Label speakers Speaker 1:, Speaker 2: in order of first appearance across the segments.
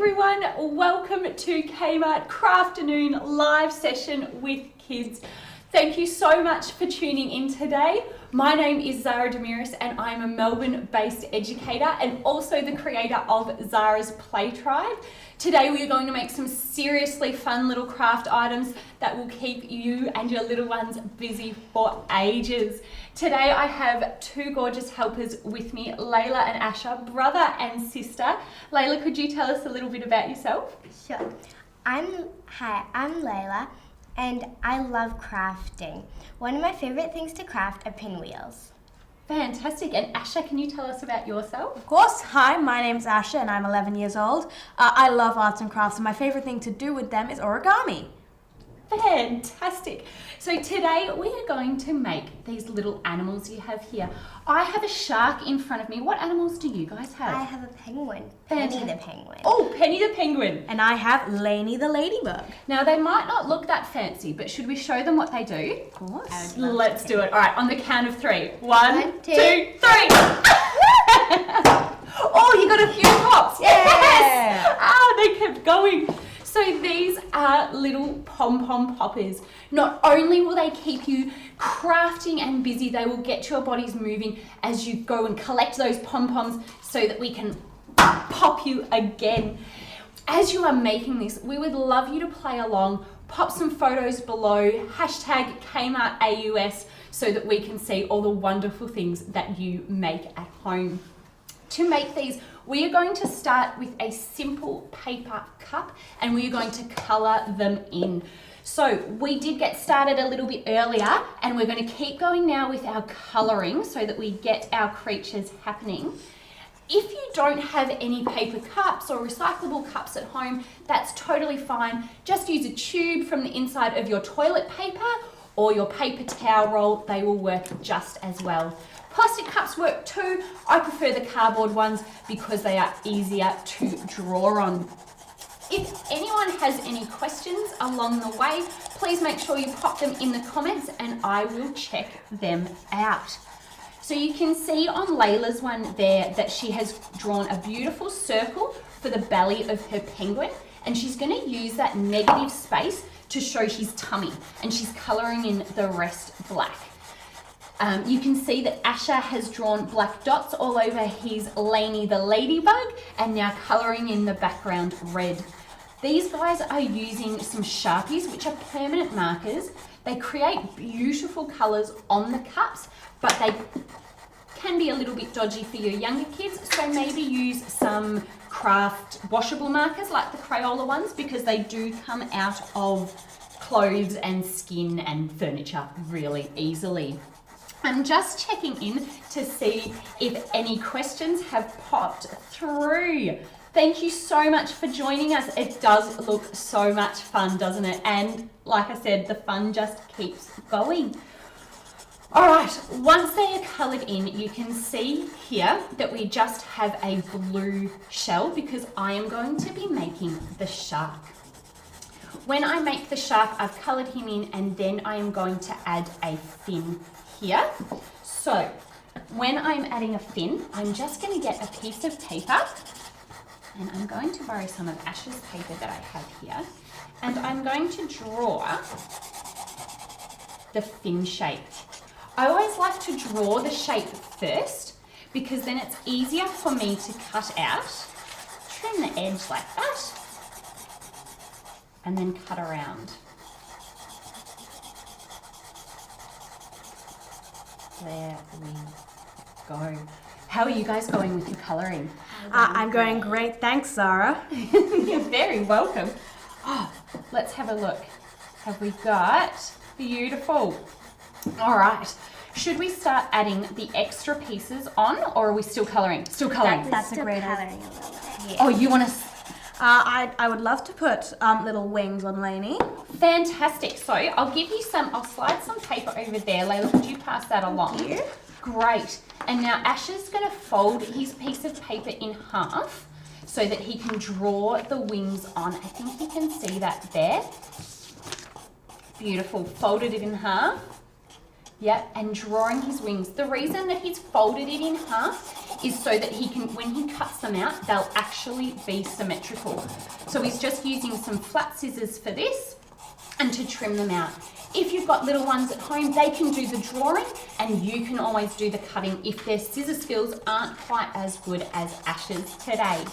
Speaker 1: everyone, welcome to Kmart Craft live session with kids. Thank you so much for tuning in today. My name is ZARA DEMERIS and I'm a Melbourne-based educator and also the creator of ZARA's Play Tribe. Today we are going to make some seriously fun little craft items that will keep you and your little ones busy for ages. Today I have two gorgeous helpers with me, Layla and Asher, brother and sister. Layla, could you tell us a little bit about yourself?
Speaker 2: Sure. I'm Layla and I love crafting. One of my favorite things to craft are pinwheels.
Speaker 1: Fantastic. And Asher, can you tell us about yourself?
Speaker 3: Of course. Hi, my name's Asher and I'm 11 years old. I love arts and crafts and my favorite thing to do with them is origami.
Speaker 1: Fantastic. So today we are going to make these little animals you have here. I have a shark in front of me. What animals do you guys have?
Speaker 2: I have a penguin. Penny the penguin.
Speaker 1: Oh, Penny the penguin.
Speaker 3: And I have Lainey the ladybug.
Speaker 1: Now they might not look that fancy, but should we show them what they do?
Speaker 3: Of course.
Speaker 1: Let's do it. All right, on the count of three. One, two, three. Oh, you got a few pops. Yes. Ah, they kept going. So these are little pom-pom poppers. Not only will they keep you crafting and busy, they will get your bodies moving as you go and collect those pom-poms so that we can pop you again. As you are making this, we would love you to play along. Pop some photos below, hashtag KmartAUS, so that we can see all the wonderful things that you make at home. To make these, we are going to start with a simple paper cup and we are going to colour them in. So we did get started a little bit earlier and we're going to keep going now with our colouring so that we get our creatures happening. If you don't have any paper cups or recyclable cups at home, that's totally fine. Just use a tube from the inside of your toilet paper or your paper towel roll. They will work just as well. Plastic cups work too. I prefer the cardboard ones because they are easier to draw on. If anyone has any questions along the way, please make sure you pop them in the comments and I will check them out. So you can see on Layla's one there that she has drawn a beautiful circle for the belly of her penguin and she's going to use that negative space to show his tummy and she's colouring in the rest black. You can see that Asher has drawn black dots all over his Lainey the ladybug and now colouring in the background red. These guys are using some Sharpies, which are permanent markers. They create beautiful colours on the cups, but they can be a little bit dodgy for your younger kids, so maybe use some craft washable markers like the Crayola ones because they do come out of clothes and skin and furniture really easily. I'm just checking in to see if any questions have popped through. Thank you so much for joining us. It does look so much fun, doesn't it? And like I said, the fun just keeps going. All right, once they are coloured in, you can see here that we just have a blue shell because I am going to be making the shark. When I make the shark, I've coloured him in and then I am going to add a fin here. So when I'm adding a fin, I'm just going to get a piece of paper and I'm going to borrow some of Ash's paper that I have here and I'm going to draw the fin shape. I always like to draw the shape first because then it's easier for me to cut out. Trim the edge like that and then cut around. There we go. How are you guys going with your colouring?
Speaker 3: I'm going great, thanks Zara.
Speaker 1: You're very welcome. Oh, let's have a look. Have we got? Beautiful. All right. Should we start adding the extra pieces on or are we still colouring? Still colouring.
Speaker 3: That's a great
Speaker 2: idea.
Speaker 3: idea.
Speaker 1: Oh, you want to...
Speaker 3: I would love to put little wings on Lainey.
Speaker 1: Fantastic. So I'll give you some, I'll slide some paper over there. Layla, could you pass that along?
Speaker 3: Thank you.
Speaker 1: Great. And now Asher's going to fold his piece of paper in half so that he can draw the wings on. I think you can see that there. Beautiful. Folded it in half. Yep, and drawing his wings. The reason that he's folded it in half is so that he can, when he cuts them out, they'll actually be symmetrical. So he's just using some flat scissors for this and to trim them out. If you've got little ones at home, they can do the drawing and you can always do the cutting if their scissor skills aren't quite as good as Ash's today.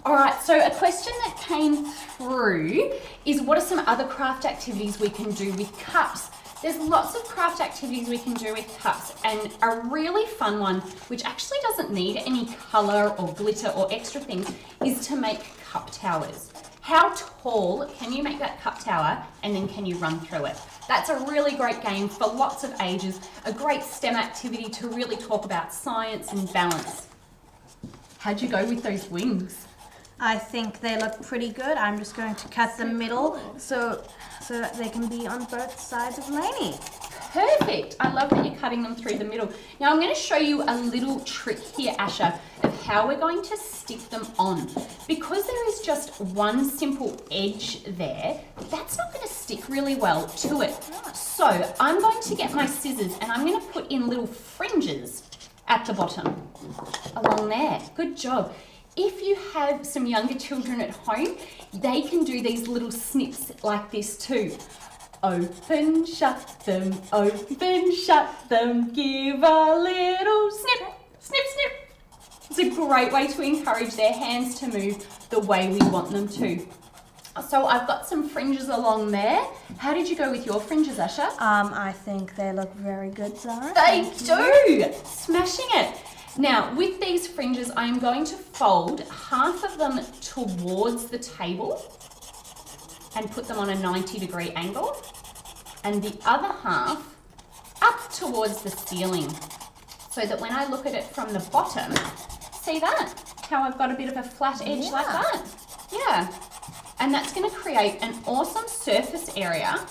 Speaker 1: All right, so a question that came through is what are some other craft activities we can do with cups? There's lots of craft activities we can do with cups, and a really fun one, which actually doesn't need any color or glitter or extra things, is to make cup towers. How tall can you make that cup tower, and then can you run through it? That's a really great game for lots of ages, a great STEM activity to really talk about science and balance. How'd you go with those wings?
Speaker 3: I think they look pretty good. I'm just going to cut the middle so that they can be on both sides of Lainey.
Speaker 1: Perfect. I love that you're cutting them through the middle. Now I'm going to show you a little trick here, Asha, of how we're going to stick them on. Because there is just one simple edge there, that's not going to stick really well to it. So I'm going to get my scissors and I'm going to put in little fringes at the bottom along there. Good job. If you have some younger children at home, they can do these little snips like this too. Open, shut them, give a little snip, snip, snip. It's a great way to encourage their hands to move the way we want them to. So I've got some fringes along there. How did you go with your fringes, Asha?
Speaker 3: I think they look very good, Zara.
Speaker 1: They do! Smashing it. Now, with these fringes, I'm going to fold half of them towards the table and put them on a 90-degree angle, and the other half up towards the ceiling, so that when I look at it from the bottom, see that? How I've got a bit of a flat edge like that? Yeah. And that's going to create an awesome surface area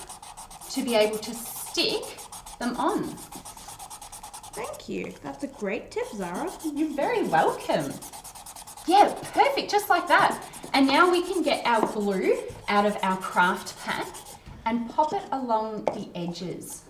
Speaker 1: to be able to stick them on.
Speaker 3: Thank you. That's a great tip, Zara.
Speaker 1: You're very welcome. Yeah, perfect, just like that. And now we can get our glue out of our craft pack and pop it along the edges.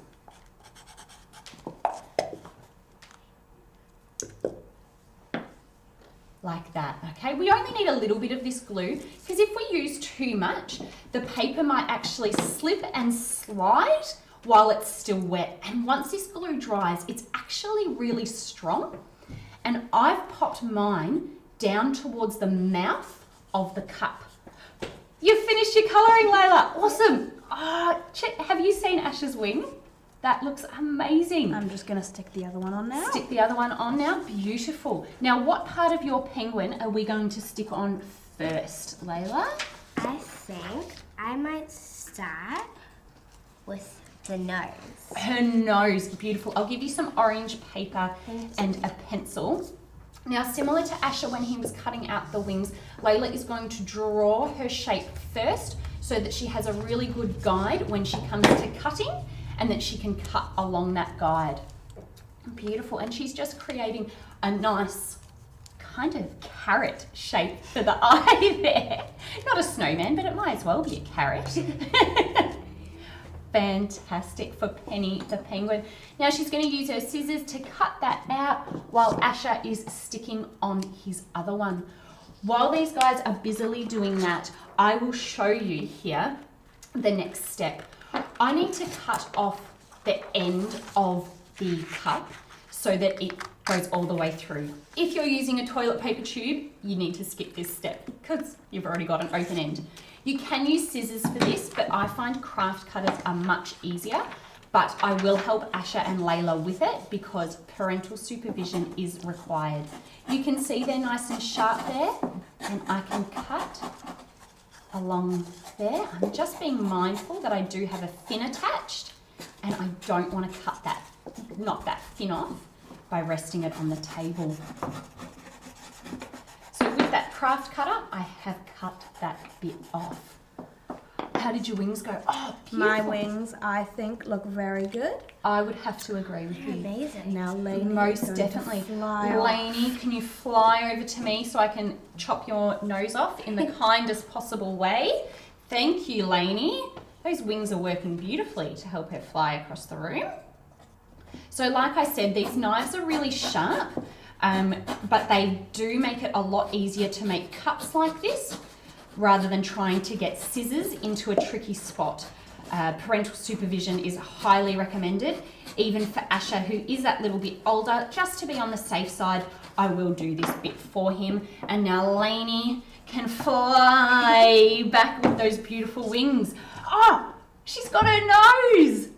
Speaker 1: Like that, okay? We only need a little bit of this glue because if we use too much, the paper might actually slip and slide while it's still wet. And once this glue dries, it's actually really strong. And I've popped mine down towards the mouth of the cup. You've finished your colouring, Layla. Awesome. Oh, check. Have you seen Ash's wing? That looks amazing.
Speaker 3: I'm just going to stick the other one on now.
Speaker 1: Stick the other one on now. Beautiful. Now, what part of your penguin are we going to stick on first, Layla?
Speaker 2: I think I might start with the nose.
Speaker 1: Her nose. Beautiful. I'll give you some orange paper and a pencil. Now, similar to Asher when he was cutting out the wings, Layla is going to draw her shape first so that she has a really good guide when she comes to cutting, and that she can cut along that guide. Beautiful. And she's just creating a nice kind of carrot shape for the eye there. Not a snowman, but it might as well be a carrot. Fantastic for Penny the penguin. Now she's going to use her scissors to cut that out while Asher is sticking on his other one. While these guys are busily doing that, I will show you here the next step. I need to cut off the end of the cup so that it goes all the way through. If you're using a toilet paper tube, you need to skip this step because you've already got an open end. You can use scissors for this, but I find craft cutters are much easier, but I will help Asher and Layla with it because parental supervision is required. You can see they're nice and sharp there, and I can cut along there. I'm just being mindful that I do have a fin attached and I don't want to cut that, knock that fin off by resting it on the table. So with that craft cutter, I have cut that bit off. How did your wings go? Oh, beautiful.
Speaker 3: My wings, I think, look very good.
Speaker 1: I would have to agree with you.
Speaker 2: Amazing.
Speaker 3: Now, Lainey,
Speaker 1: Most definitely. Lainey, can you fly over to me so I can chop your nose off in the kindest possible way? Thank you, Lainey. Those wings are working beautifully to help her fly across the room. So like I said, these knives are really sharp, but they do make it a lot easier to make cuts like this rather than trying to get scissors into a tricky spot. Parental supervision is highly recommended, even for Asher, who is that little bit older. Just to be on the safe side, I will do this bit for him. And now Lainey can fly back with those beautiful wings. Oh, she's got her nose.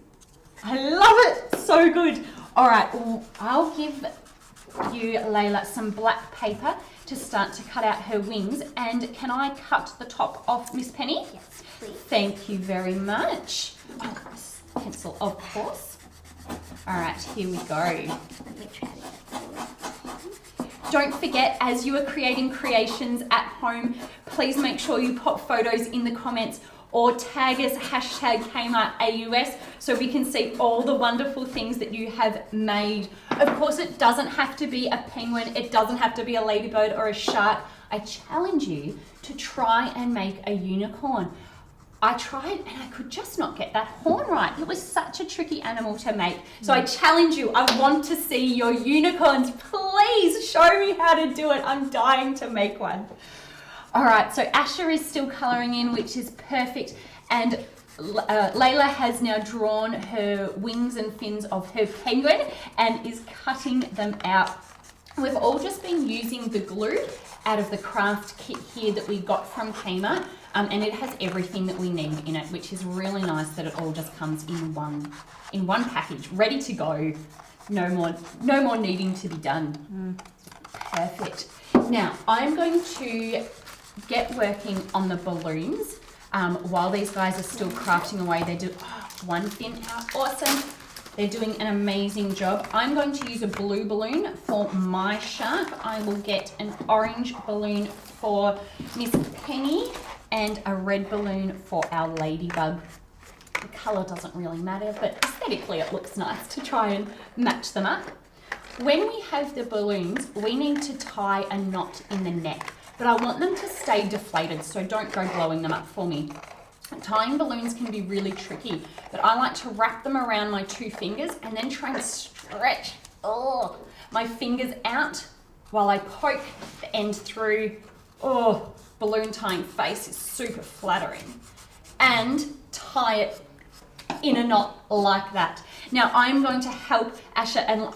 Speaker 1: I love it, so good. All right, I'll give you, Layla, some black paper to start to cut out her wings. And can I cut the top off, Miss Penny?
Speaker 2: Yes, please.
Speaker 1: Thank you very much. Oh, this pencil, of course. All right, here we go.
Speaker 2: Let me try this.
Speaker 1: Don't forget, as you are creating creations at home, please make sure you pop photos in the comments or tag us #KmartAUS so we can see all the wonderful things that you have made. Of course, it doesn't have to be a penguin. It doesn't have to be a ladybird or a shark. I challenge you to try and make a unicorn. I tried and I could just not get that horn right. It was such a tricky animal to make. So I challenge you. I want to see your unicorns. Please show me how to do it. I'm dying to make one. All right, so Asher is still colouring in, which is perfect. And Layla has now drawn her wings and fins of her penguin and is cutting them out. We've all just been using the glue out of the craft kit here that we got from Kmart, and it has everything that we need in it, which is really nice that it all just comes in one package, ready to go. No more needing to be done. Perfect. Now I'm going to get working on the balloons while these guys are still crafting away. They do one fin out, awesome. They're doing an amazing job. I'm going to use a blue balloon for my shark. I will get an orange balloon for Miss Penny and a red balloon for our ladybug. The colour doesn't really matter, but aesthetically it looks nice to try and match them up. When we have the balloons, we need to tie a knot in the neck, but I want them to stay deflated, so don't go blowing them up for me. Tying balloons can be really tricky, but I like to wrap them around my two fingers and then try and stretch my fingers out while I poke the end through. Oh, balloon tying face is super flattering. And tie it in a knot like that. Now I'm going to help Asher and,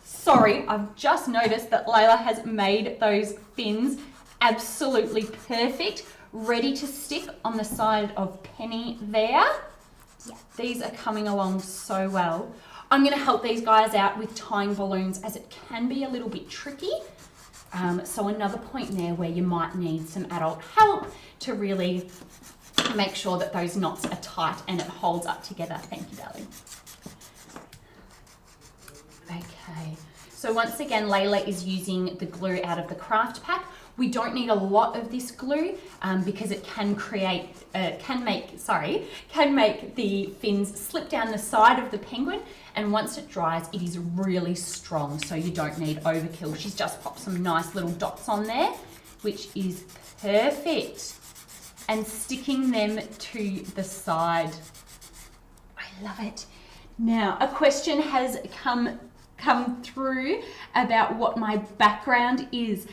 Speaker 1: sorry, I've just noticed that Layla has made those fins absolutely perfect, ready to stick on the side of Penny there.
Speaker 2: Yeah.
Speaker 1: These are coming along so well. I'm going to help these guys out with tying balloons, as it can be a little bit tricky. So another point there where you might need some adult help to really make sure that those knots are tight and it holds up together. Thank you, darling. Okay, so once again, Layla is using the glue out of the craft pack. We don't need a lot of this glue because it can make the fins slip down the side of the penguin, and once it dries, it is really strong, so you don't need overkill. She's just popped some nice little dots on there, which is perfect, and sticking them to the side. I love it. Now, a question has come through about what my background is.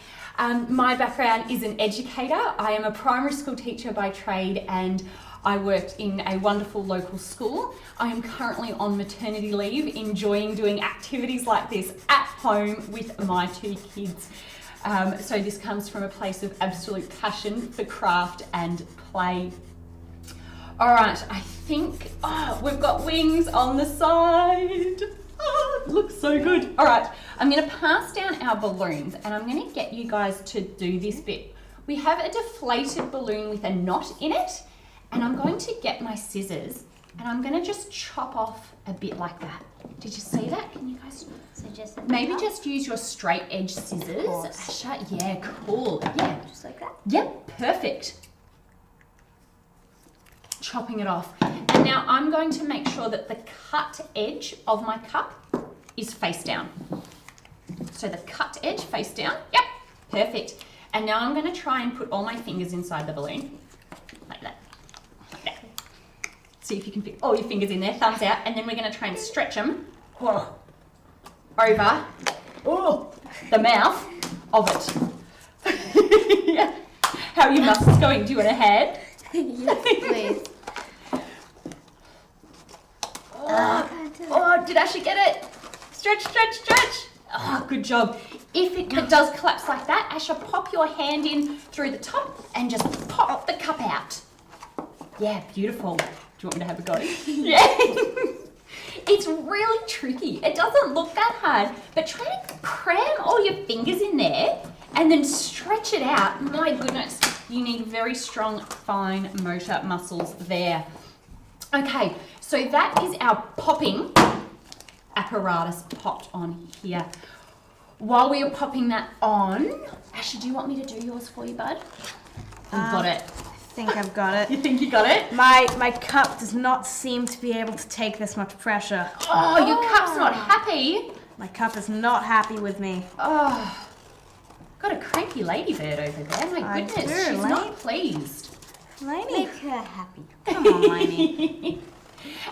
Speaker 1: My background is an educator. I am a primary school teacher by trade, and I worked in a wonderful local school. I am currently on maternity leave, enjoying doing activities like this at home with my two kids. So this comes from a place of absolute passion for craft and play. All right, I think, we've got wings on the side. Oh, it looks so good. All right, I'm going to pass down our balloons and I'm going to get you guys to do this bit. We have a deflated balloon with a knot in it, and I'm going to get my scissors and I'm going to just chop off a bit like that. Did you see that? Can you guys?
Speaker 2: So just
Speaker 1: maybe just use your straight edge scissors. Asher, yeah, cool. Yeah,
Speaker 2: just like that.
Speaker 1: Yep, perfect. Chopping it off. And now I'm going to make sure that the cut edge of my cup is face down. So the cut edge face down, yep, perfect. And now I'm going to try and put all my fingers inside the balloon, like that, like that. See if you can fit all your fingers in there, thumbs out, and then we're going to try and stretch them over the mouth of it. Yeah. How are your muscles going? Do you want a hand?
Speaker 2: Yes, please.
Speaker 1: Oh, did Ashley get it? Stretch, stretch, stretch. Oh, good job. If it does collapse like that, Asha, pop your hand in through the top and just pop the cup out. Yeah, beautiful. Do you want me to have a go? Yeah. It's really tricky. It doesn't look that hard, but try to cram all your fingers in there and then stretch it out. My goodness, you need very strong, fine motor muscles there. Okay, so that is our popping apparatus popped on here. While we are popping that on, Ashley, do you want me to do yours for you, bud? You've got it.
Speaker 3: I think I've got it.
Speaker 1: You think you got it?
Speaker 3: My cup does not seem to be able to take this much pressure.
Speaker 1: Oh, your cup's not happy.
Speaker 3: My cup is not happy with me.
Speaker 1: Oh, got a cranky ladybird over there. My
Speaker 3: I
Speaker 1: goodness,
Speaker 3: do,
Speaker 1: she's
Speaker 3: Lane.
Speaker 1: not pleased.
Speaker 3: Lainey,
Speaker 2: Make her happy.
Speaker 3: come on, Lainey.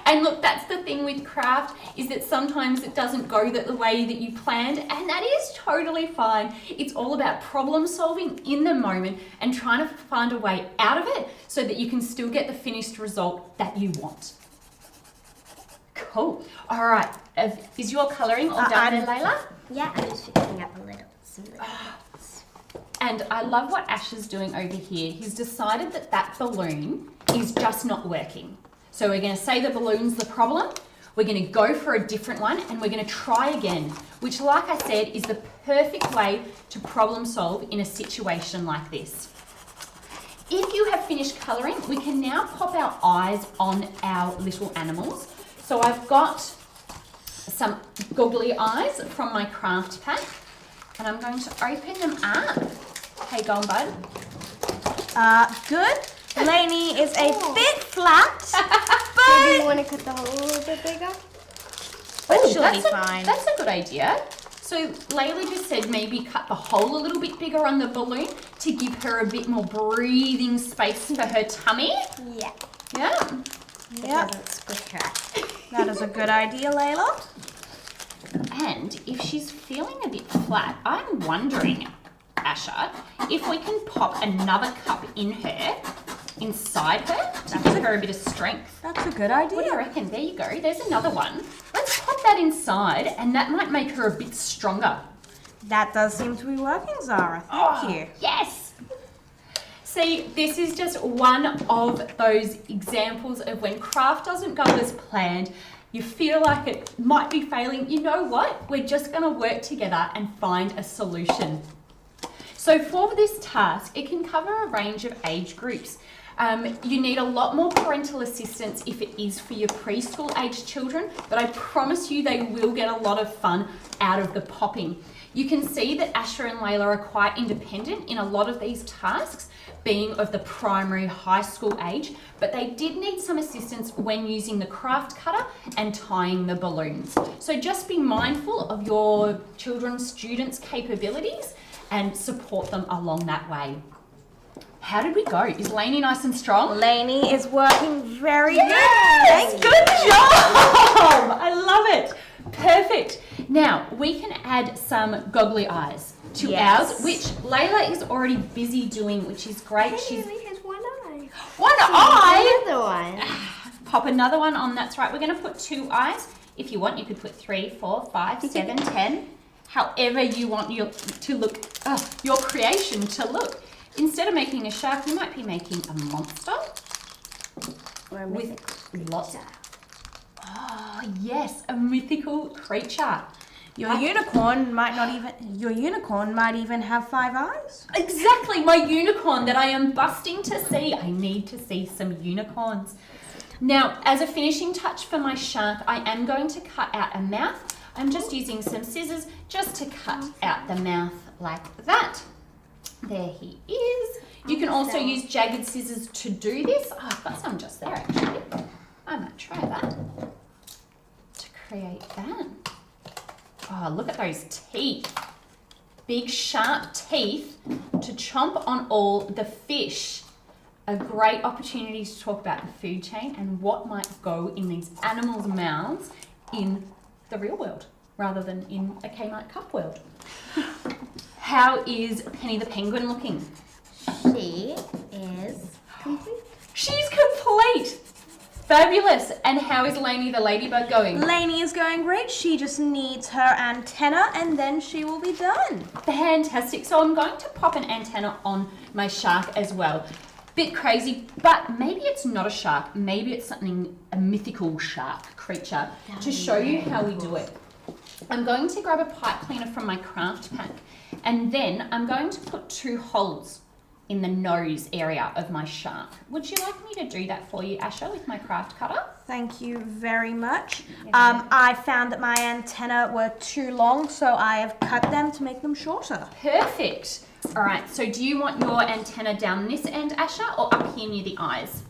Speaker 1: And look, that's the thing with craft, is that sometimes it doesn't go the way that you planned, and that is totally fine. It's all about problem solving in the moment and trying to find a way out of it so that you can still get the finished result that you want. Cool. All right. Is your colouring all done there, Layla?
Speaker 2: Yeah, I'm just fixing up a little.
Speaker 1: And I love what Ash is doing over here. He's decided that that balloon is just not working. So we're going to say the balloon's the problem. We're going to go for a different one and we're going to try again, which, like I said, is the perfect way to problem solve in a situation like this. If you have finished colouring, we can now pop our eyes on our little animals. So I've got some goggly eyes from my craft pack and I'm going to open them up. Hey, go on, bud.
Speaker 3: Good. Lainey is a bit flat,
Speaker 2: Do you
Speaker 3: but
Speaker 2: want to cut the hole a little bit bigger?
Speaker 3: she'll be
Speaker 1: that's
Speaker 3: fine.
Speaker 1: That's a good idea. So Layla just said maybe cut the hole a little bit bigger on the balloon to give her a bit more breathing space for her tummy.
Speaker 2: Yeah.
Speaker 1: Yeah.
Speaker 2: It
Speaker 3: Yep,
Speaker 2: doesn't squish her.
Speaker 3: that is a good idea, Layla.
Speaker 1: And if she's feeling a bit flat, I'm wondering, Asha, if we can pop another cup inside her to give her a bit of strength.
Speaker 3: That's a good
Speaker 1: What do you
Speaker 3: idea.
Speaker 1: reckon? There you go. There's another one. Let's pop that inside and that might make her a bit stronger.
Speaker 3: That does seem to be working, Zara. Thank you.
Speaker 1: Yes! See, this is just one of those examples of when craft doesn't go as planned. You feel like it might be failing. You know what? We're just going to work together and find a solution. So for this task, it can cover a range of age groups. You need a lot more parental assistance if it is for your preschool age children, but I promise you they will get a lot of fun out of the popping. You can see that Asher and Layla are quite independent in a lot of these tasks, being of the primary high school age, but they did need some assistance when using the craft cutter and tying the balloons. So just be mindful of your children's students' capabilities and support them along that way. How did we go? Is Lainey nice and strong?
Speaker 3: Lainey is working very good.
Speaker 1: Yes!
Speaker 3: Thank
Speaker 1: Good job! I love it. Perfect. Now, we can add some goggly eyes to
Speaker 3: Yes.
Speaker 1: ours, which Layla is already busy doing, which is great.
Speaker 2: She
Speaker 1: She's
Speaker 2: only has one eye.
Speaker 1: one eye.
Speaker 2: Another one.
Speaker 1: Pop another one on. That's right. We're going to put 2 eyes. If you want, you could put 3, 4, 5, 7, 10. However you want your creation to look. Instead of making a shark, you might be making a monster
Speaker 2: Or a
Speaker 1: with
Speaker 2: mythical
Speaker 1: lots.
Speaker 2: creature.
Speaker 1: Oh yes, a mythical creature.
Speaker 3: Your unicorn might even have 5 eyes.
Speaker 1: Exactly, my unicorn that I am busting to see. I need to see some unicorns. Now, as a finishing touch for my shark, I am going to cut out a mouth. I'm just using some scissors just to cut out the mouth like that. There he is. You can also use jagged scissors to do this. Oh, I've got some just there actually. I might try that to create that. Oh, look at those teeth. Big sharp teeth to chomp on all the fish. a great opportunity to talk about the food chain and what might go in these animals' mouths in the real world rather than in a Kmart Cup world. How is Penny the penguin looking?
Speaker 2: She is complete.
Speaker 1: She's complete! Fabulous! And how is Lainey the ladybug going?
Speaker 3: Lainey is going great. She just needs her antenna and then she will be done.
Speaker 1: Fantastic. So I'm going to pop an antenna on my shark as well. Bit crazy, but maybe it's not a shark. Maybe it's something, a mythical shark creature. To show you how we do it, I'm going to grab a pipe cleaner from my craft pack, and then I'm going to put 2 holes in the nose area of my shark. Would you like me to do that for you, Asher, with my craft cutter?
Speaker 3: Thank you very much. I found that my antenna were too long, so I have cut them to make them shorter.
Speaker 1: Perfect. All right, so do you want your antenna down this end, Asher, or up here near the eyes?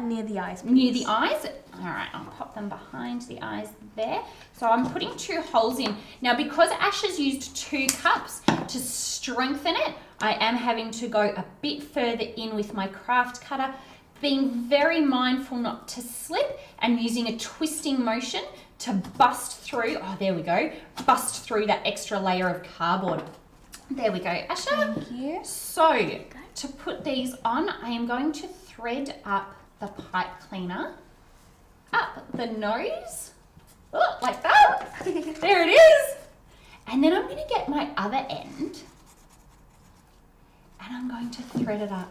Speaker 3: Near the eyes. Please.
Speaker 1: Near the eyes? All right, I'll pop them behind the eyes there. So I'm putting 2 holes in. Now, because Asher's used 2 cups to strengthen it, I am having to go a bit further in with my craft cutter, being very mindful not to slip and using a twisting motion to bust through, oh, there we go, bust through that extra layer of cardboard. There we go, Asher.
Speaker 3: Thank you.
Speaker 1: So, to put these on, I am going to thread up the pipe cleaner up the nose, oh, like that. There it is. And then I'm going to get my other end and I'm going to thread it up.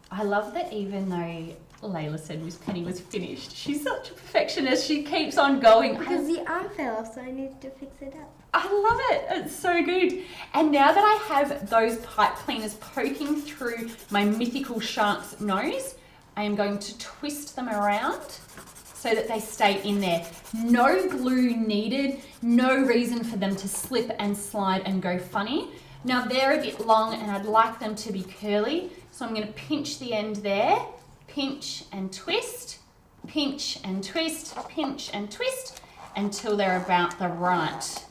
Speaker 1: I love that even though Layla said Miss Penny was finished, she's such a perfectionist. She keeps on going.
Speaker 2: Because the arm fell off, so I needed to fix it up.
Speaker 1: I love it. It's so good. And now that I have those pipe cleaners poking through my mythical shark's nose, I am going to twist them around so that they stay in there. No glue needed, no reason for them to slip and slide and go funny. Now they're a bit long and I'd like them to be curly, so I'm going to pinch the end there, pinch and twist, pinch and twist, pinch and twist until they're about the right.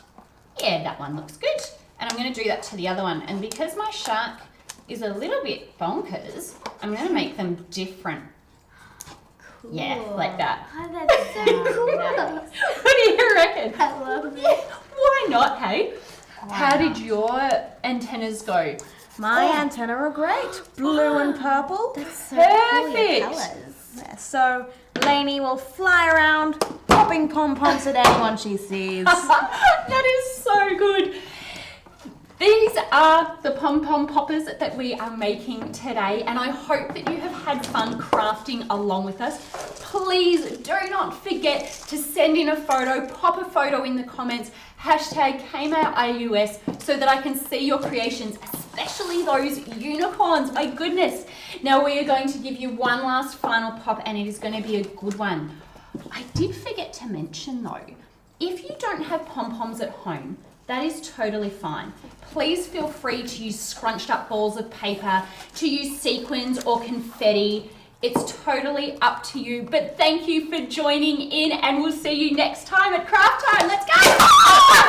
Speaker 1: Yeah, that one looks good. And I'm going to do that to the other one. And because my shark is a little bit bonkers, I'm going to make them different.
Speaker 2: Cool.
Speaker 1: Yeah, like that.
Speaker 2: Oh, that's so cool.
Speaker 1: What do you reckon?
Speaker 2: I love it.
Speaker 1: Why not, hey?
Speaker 3: Wow.
Speaker 1: How did your antennas go?
Speaker 3: My antenna are great. Blue and purple.
Speaker 2: That's so
Speaker 1: Perfect.
Speaker 2: cool, your colours.
Speaker 3: Yeah, so Lainey will fly around popping pom-poms at anyone she sees.
Speaker 1: That is so good. These are the pom-pom poppers that we are making today, and I hope that you have had fun crafting along with us. Please do not forget to send in a photo, pop a photo in the comments, #KMAUS, so that I can see your creations, especially those unicorns. My goodness. Now we are going to give you one last final pop, and it is going to be a good one. I did forget to mention though, if you don't have pom-poms at home, that is totally fine. Please feel free to use scrunched up balls of paper, to use sequins or confetti. It's totally up to you, but thank you for joining in and we'll see you next time at Craft Time. Let's go!